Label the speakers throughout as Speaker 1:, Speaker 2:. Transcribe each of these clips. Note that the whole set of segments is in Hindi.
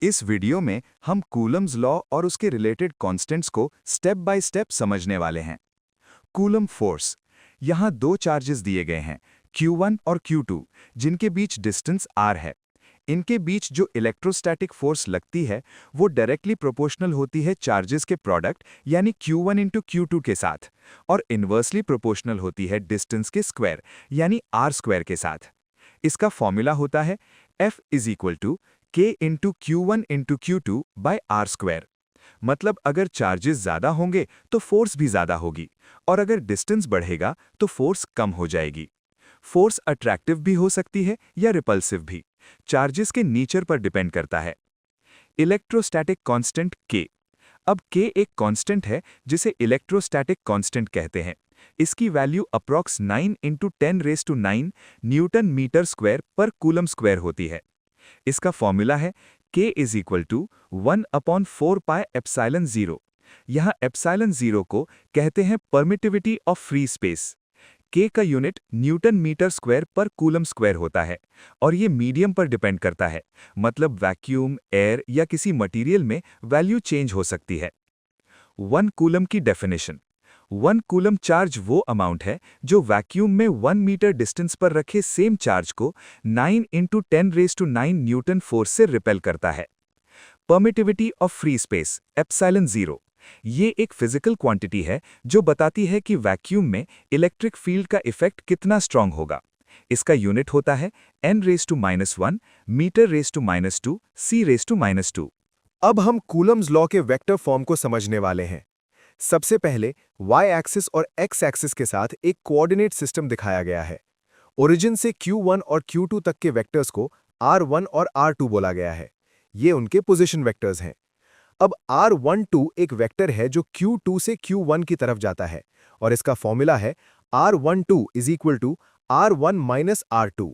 Speaker 1: इस वीडियो में हम कूलम्स लॉ और उसके रिलेटेड कॉन्स्टेंट्स को स्टेप बाय स्टेप समझने वाले हैं। Coulomb force. यहाँ दो चार्जेस दिए गए हैं, Q1 और Q2, जिनके बीच डिस्टेंस r है। इनके बीच जो इलेक्ट्रोस्टैटिक फोर्स लगती है वो डायरेक्टली प्रोपोर्शनल होती है चार्जेस के प्रोडक्ट यानी Q1 इंटू Q2 के साथ, और इन्वर्सली प्रोपोर्शनल होती है डिस्टेंस के स्क्वायर यानी r स्क्वायर के साथ। इसका फॉर्मूला होता है F is equal to K into Q1 into Q2 by R square. मतलब अगर चार्जेस ज़्यादा होंगे तो फोर्स भी ज़्यादा होगी, और अगर डिस्टेंस बढ़ेगा तो फोर्स कम हो जाएगी। फोर्स अट्रैक्टिव भी हो सकती है या रिपल्सिव भी, चार्जेस के नेचर पर डिपेंड करता है। Electrostatic constant K। अब K एक कांस्टेंट है जिसे इलेक्ट्रोस्टैटिक कांस्टेंट कहते हैं। इसकी value approx 9 into 10⁹ newton metre square पर कूलम स्क्वायर होती है। इसका फॉर्मूला है K is equal to 1/4 pi epsilon 0। यहाँ एप्सिलॉन 0 को कहते हैं permittivity of free space. K का यूनिट न्यूटन मीटर स्क्वायर पर कूलम स्क्वायर होता है, और ये मीडियम पर डिपेंड करता है, मतलब वैक्यूम, एयर या किसी मटेरियल में वैल्यू चेंज हो सकती है। 1 कूलम की डेफिनेशन। 1 कूलम चार्ज वो अमाउंट है जो वैक्यूम में 1 मीटर डिस्टेंस पर रखे सेम चार्ज को 9 इंटू 10⁹ न्यूटन फोर्स से रिपेल करता है। Permittivity of free space epsilon 0। ये एक फिजिकल क्वांटिटी है जो बताती है कि वैक्यूम में इलेक्ट्रिक फील्ड का इफेक्ट कितना स्ट्रांग होगा। इसका यूनिट होता है n⁻⁻1 मीटर⁻⁻2 c⁻⁻2।
Speaker 2: अब हम कूलम्स लॉ के वेक्टर फॉर्म को समझने वाले हैं। सबसे पहले y एक्सिस और x एक्सिस के साथ एक कोऑर्डिनेट सिस्टम दिखाया गया है। ओरिजिन से Q1 और Q2 तक के वेक्टर्स को R1 और R2 बोला गया है। ये उनके पोजीशन वेक्टर्स हैं। अब R12 एक वेक्टर है जो Q2 से Q1 की तरफ जाता है, और इसका फॉर्मूला है R12 is equal to R1 minus R2।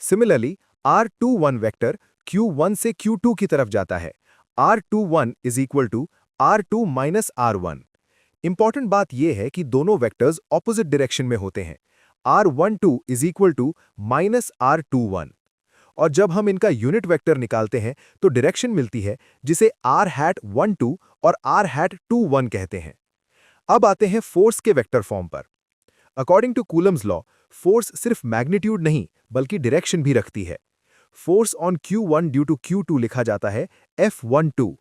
Speaker 2: Similarly R21 vector Q1 से Q2 की तरफ जाता है। R21 is equal to R2 minus R1। Important बात यह है कि दोनों वेक्टर्स ऑपोजिट डायरेक्शन में होते हैं। R12 is equal to minus R21। और जब हम इनका यूनिट वेक्टर निकालते हैं तो डायरेक्शन मिलती है, जिसे R12 और R21 कहते हैं। अब आते हैं फोर्स के वेक्टर फॉर्म पर। According to Coulomb's law, force सिर्फ मैग्नीट्यूड नहीं बल्कि डायरेक्शन भी रखती है। Force on Q1 due to Q2 लिखा जाता है F12।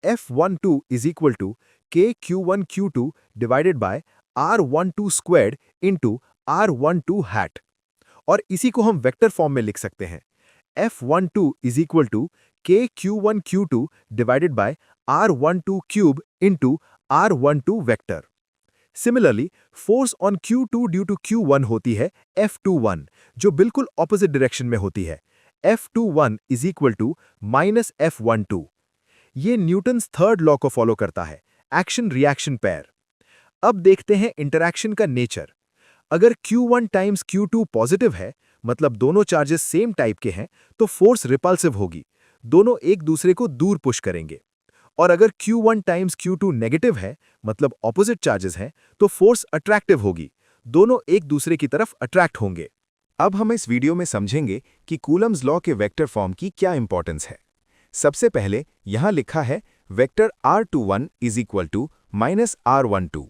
Speaker 2: F12 is equal to KQ1 Q2 divided by R12 squared into R12 hat, और इसी को हम वेक्टर फॉर्म में लिख सकते हैं। F12 is equal to KQ1 Q2 divided by R12 cube into R12 vector. Similarly, force on Q2 due to Q1 होती है F21, जो बिल्कुल opposite direction में होती है। F21 is equal to minus F12। ये न्यूटन्स थर्ड लॉ को फॉलो करता है, एक्शन रिएक्शन पेयर। अब देखते हैं इंटरैक्शन का नेचर। अगर Q1 टाइम्स Q2 पॉजिटिव है, मतलब दोनों चार्जेस सेम टाइप के हैं, तो फोर्स रिपल्सिव होगी, दोनों एक दूसरे को दूर पुश करेंगे। और अगर Q1 टाइम्स Q2 नेगेटिव है, मतलब ऑपोजिट चार्जेस हैं, तो फोर्स अट्रैक्टिव होगी, दोनों एक दूसरे की तरफ अट्रैक्ट होंगे।
Speaker 1: अब हम इस वीडियो में समझेंगे कि कूलम्स लॉ के वेक्टर फॉर्म की क्या इंपॉर्टेंस है। सबसे पहले यहाँ लिखा है vector R21 is equal to minus R12।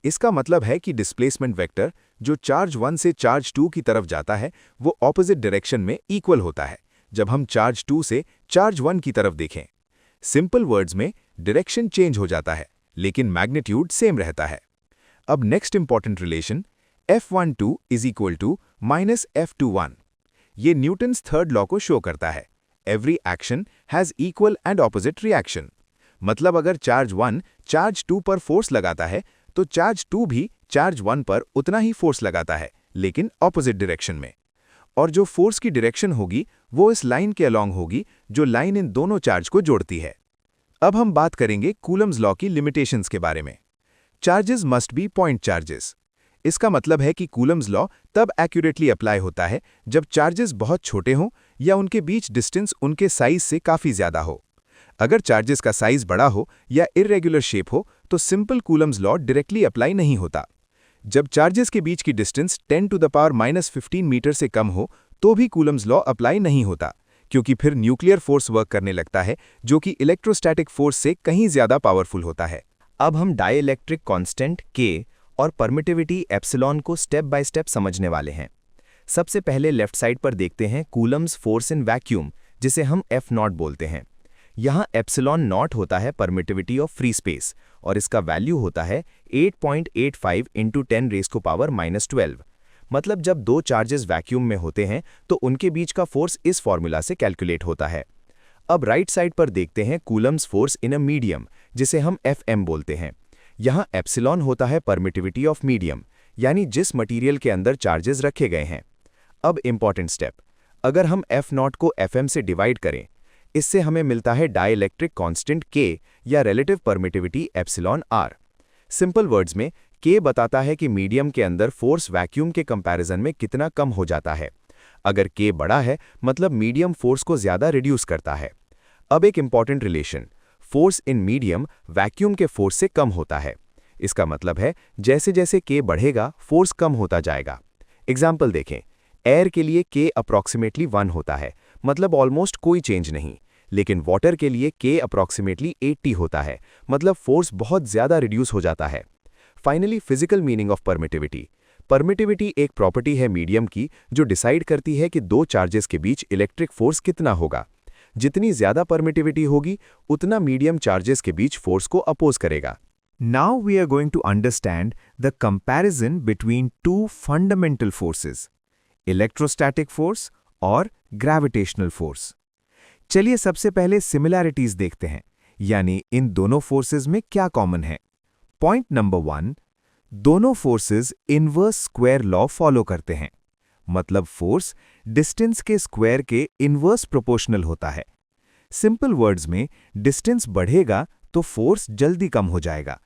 Speaker 1: इसका मतलब है कि डिस्प्लेसमेंट वेक्टर जो चार्ज 1 से चार्ज 2 की तरफ जाता है वो ऑपोजिट डायरेक्शन में इक्वल होता है जब हम चार्ज 2 से चार्ज 1 की तरफ देखें। सिंपल वर्ड्स में डायरेक्शन चेंज हो जाता है लेकिन मैग्नीट्यूड सेम रहता है। अब next important relation F12 is equal to minus F21। ये न्यूटन्स थर्ड लॉ को शो करता है, every action has equal and opposite reaction. मतलब अगर चार्ज 1 चार्ज 2 पर फोर्स लगाता है तो चार्ज 2 भी चार्ज 1 पर उतना ही फोर्स लगाता है, लेकिन ऑपोजिट डायरेक्शन में। और जो फोर्स की डायरेक्शन होगी वो इस लाइन के अलोंग होगी जो लाइन इन दोनों चार्ज को जोड़ती है। अब हम बात करेंगे कूलम्स लॉ की लिमिटेशंस के बारे में। Charges must be point charges. इसका मतलब है कि कूलम्स लॉ तब एक्यूरेटली अप्लाई होता है जब चार्जेस बहुत छोटे हों या उनके बीच डिस्टेंस उनके साइज से काफ़ी ज़्यादा हो। अगर चार्जेस का साइज बड़ा हो या इरेगुलर शेप हो तो simple Coulomb's law directly apply नहीं होता। जब चार्जेस के बीच की डिस्टेंस 10⁻⁻15 मीटर से कम हो तो भी कूलम्स लॉ अप्लाई नहीं होता,
Speaker 2: क्योंकि फिर न्यूक्लियर फोर्स वर्क करने लगता है जो कि इलेक्ट्रोस्टैटिक फोर्स से कहीं ज़्यादा पावरफुल होता है। अब हम डाइइलेक्ट्रिक कांस्टेंट K और परमिटिविटी एप्सिलॉन को स्टेप बाय स्टेप समझने वाले हैं। सबसे पहले लेफ्ट साइड पर देखते हैं कूलम्स फोर्स इन वैक्यूम, जिसे हम F0 बोलते हैं। यहाँ एप्सिलॉन नॉट होता है परमिटिविटी ऑफ फ्री स्पेस और इसका वैल्यू होता है 8.85 इंटू 10⁻⁻12। मतलब जब दो चार्जेस वैक्यूम में होते हैं तो उनके बीच का फोर्स इस फॉर्मूला से कैलकुलेट होता है। अब राइट साइड पर देखते हैं Coulomb's force in a medium, जिसे हम FM बोलते हैं। यहाँ एप्सिलॉन होता है परमिटिविटी ऑफ मीडियम, यानी जिस मटेरियल के अंदर चार्जेस रखे गए हैं। अब इंपॉर्टेंट स्टेप, अगर हम F0 को FM से डिवाइड करें, इससे हमें मिलता है डाइइलेक्ट्रिक कांस्टेंट K या relative permittivity epsilon R। Simple words में K बताता है कि मीडियम के अंदर फोर्स वैक्यूम के कंपैरिजन में कितना कम हो जाता है। अगर K बड़ा है मतलब मीडियम फोर्स को ज़्यादा रिड्यूस करता है। अब एक important relation, force in medium vacuum के फोर्स से कम होता है। इसका मतलब है जैसे जैसे K बढ़ेगा फोर्स कम होता जाएगा। एग्जाम्पल देखें, एयर के लिए K अप्रॉक्सीमेटली 1 होता है, मतलब ऑलमोस्ट कोई चेंज नहीं। लेकिन वाटर के लिए K अप्रॉक्सीमेटली 80 होता है, मतलब फोर्स बहुत ज़्यादा रिड्यूस हो जाता है। Finally physical meaning of permittivity. Permittivity एक प्रॉपर्टी है मीडियम की जो डिसाइड करती है कि दो चार्जेस के बीच इलेक्ट्रिक फोर्स कितना होगा। जितनी ज़्यादा परमिटिविटी होगी उतना मीडियम चार्जेस के बीच फोर्स को अपोज करेगा।
Speaker 1: Now we are going to understand the comparison between two fundamental forces, electrostatic force और ग्रेविटेशनल फोर्स। चलिए सबसे पहले सिमिलैरिटीज देखते हैं, यानी इन दोनों फोर्सेस में क्या कॉमन है। पॉइंट नंबर 1, दोनों forces inverse square law follow करते हैं, मतलब फोर्स डिस्टेंस के स्क्वायर के इनवर्स प्रोपोर्शनल होता है। सिंपल वर्ड्स में डिस्टेंस बढ़ेगा तो फोर्स जल्दी कम हो जाएगा।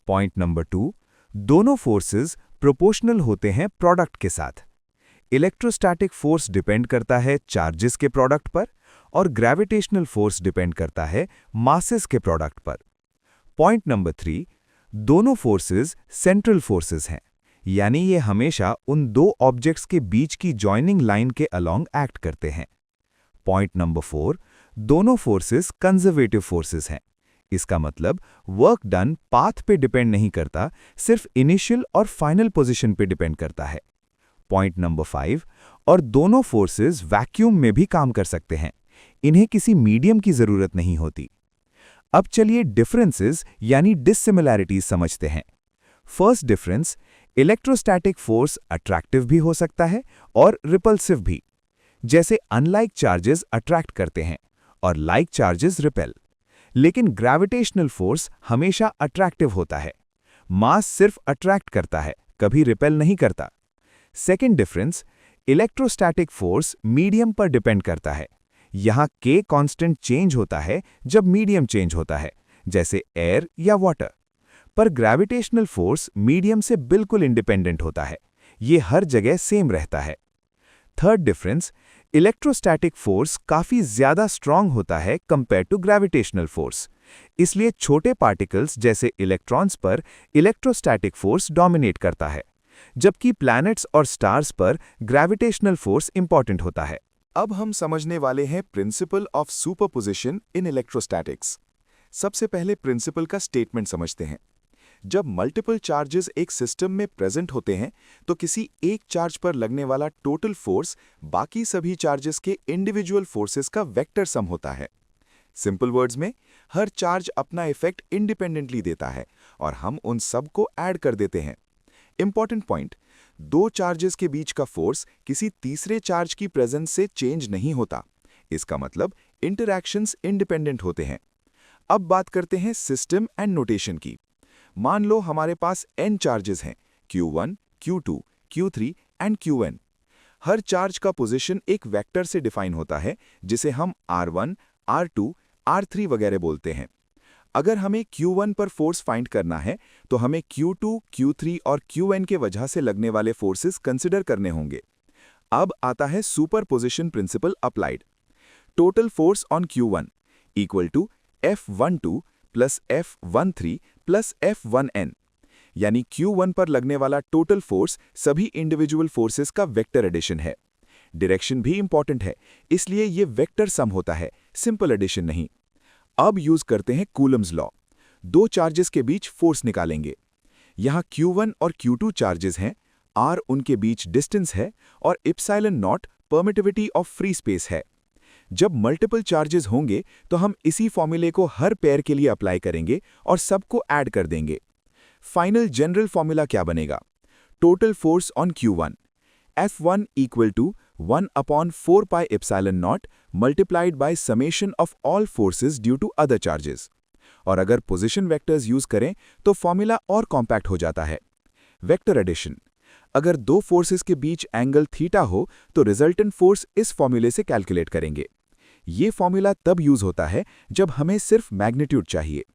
Speaker 1: पॉइंट नंबर 2, दोनों फोर्सेस प्रोपोर्शनल होते हैं प्रोडक्ट के साथ। इलेक्ट्रोस्टैटिक फोर्स डिपेंड करता है चार्जेस के प्रोडक्ट पर और ग्रेविटेशनल फोर्स डिपेंड करता है मासेस के प्रोडक्ट पर। पॉइंट नंबर 3, दोनों फोर्सेस सेंट्रल फोर्सेस हैं, यानी ये हमेशा उन दो ऑब्जेक्ट्स के बीच की जॉइनिंग लाइन के अलोंग एक्ट करते हैं। पॉइंट नंबर 4, दोनों फोर्सेस कंजर्वेटिव फोर्सेस हैं। इसका मतलब वर्क डन पाथ पे डिपेंड नहीं करता, सिर्फ इनिशियल और फाइनल पोजीशन पे डिपेंड करता है। पॉइंट नंबर 5, और दोनों फोर्सेस वैक्यूम में भी काम कर सकते हैं, इन्हें किसी मीडियम की जरूरत नहीं होती। अब चलिए डिफरेंसेस यानी डिसिमिलैरिटीज समझते हैं। First difference, electrostatic force attractive भी हो सकता है और रिपल्सिव भी। जैसे अनलाइक चार्जेस अट्रैक्ट करते हैं और लाइक चार्जेस रिपेल। लेकिन ग्रेविटेशनल फोर्स हमेशा अट्रैक्टिव होता है। मास सिर्फ अट्रैक्ट करता है, कभी रिपेल नहीं करता। Second difference, electrostatic force medium पर डिपेंड करता है। यहाँ K कांस्टेंट चेंज होता है जब मीडियम चेंज होता है, जैसे एयर या वाटर। पर ग्रेविटेशनल फोर्स मीडियम से बिल्कुल इंडिपेंडेंट होता है, ये हर जगह सेम रहता है। थर्ड डिफरेंस, इलेक्ट्रोस्टैटिक फोर्स काफी ज्यादा स्ट्रांग होता है कंपेयर टू ग्रेविटेशनल फोर्स। इसलिए छोटे पार्टिकल्स जैसे इलेक्ट्रॉन्स पर इलेक्ट्रोस्टैटिक फोर्स डोमिनेट करता है, जबकि प्लैनेट्स और स्टार्स पर ग्रेविटेशनल फोर्स इंपॉर्टेंट होता है।
Speaker 2: अब हम समझने वाले हैं principle of superposition in electrostatics. सबसे पहले प्रिंसिपल का स्टेटमेंट समझते हैं। जब मल्टीपल चार्जेस एक सिस्टम में प्रेजेंट होते हैं तो किसी एक चार्ज पर लगने वाला टोटल फोर्स बाकी सभी चार्जेस के इंडिविजुअल फोर्सेस का वेक्टर सम होता है। सिंपल वर्ड्स में हर चार्ज अपना इफेक्ट इंडिपेंडेंटली देता है और हम उन सब को ऐड कर देते हैं। इंपॉर्टेंट पॉइंट, दो चार्जेस के बीच का फोर्स किसी तीसरे चार्ज की प्रेजेंस से चेंज नहीं होता। इसका मतलब इंटरैक्शंस इंडिपेंडेंट होते हैं। अब बात करते हैं सिस्टम एंड नोटेशन की। मान लो हमारे पास n चार्जेस हैं, Q1, Q2, Q3 and Qn। Her charge का पोजीशन एक वेक्टर से डिफाइन होता है, जिसे हम R1, R2, R3 वगैरह बोलते हैं। अगर हमें Q1 पर फोर्स फाइंड करना है तो हमें Q2, Q3 और Qn के वजह से लगने वाले फोर्सेस कंसिडर करने होंगे। अब आता है superposition principle applied. Total force on Q1 equal to F12 plus F13 plus F1n, यानी Q1 पर लगने वाला टोटल फोर्स सभी इंडिविजुअल फोर्सेस का वेक्टर एडिशन है।
Speaker 1: डायरेक्शन भी इंपॉर्टेंट है, इसलिए ये वेक्टर सम होता है, सिंपल एडिशन नहीं। अब यूज करते हैं कूलम्स लॉ। दो चार्जेस के बीच फोर्स निकालेंगे। यहाँ Q1 और Q2 चार्जेस हैं, R उनके बीच डिस्टेंस है और epsilon not permittivity of free space है। जब मल्टीपल चार्जेस होंगे तो हम इसी फॉर्मूले को हर पेयर के लिए अप्लाई करेंगे और सबको ऐड कर देंगे। फाइनल जनरल फॉर्मूला क्या बनेगा? Total force on Q1 F1 equal to 1/4 pi epsilon not multiplied by summation of all forces due to other charges. और अगर पोजीशन वेक्टर्स यूज करें तो फॉर्मूला और कॉम्पैक्ट हो जाता है। वेक्टर एडिशन, अगर दो फोर्सेस के बीच एंगल थीटा हो तो रिजल्टेंट फोर्स इस फॉर्मूले से कैलकुलेट करेंगे। ये फॉर्मूला तब यूज होता है जब हमें सिर्फ मैग्नीट्यूड चाहिए।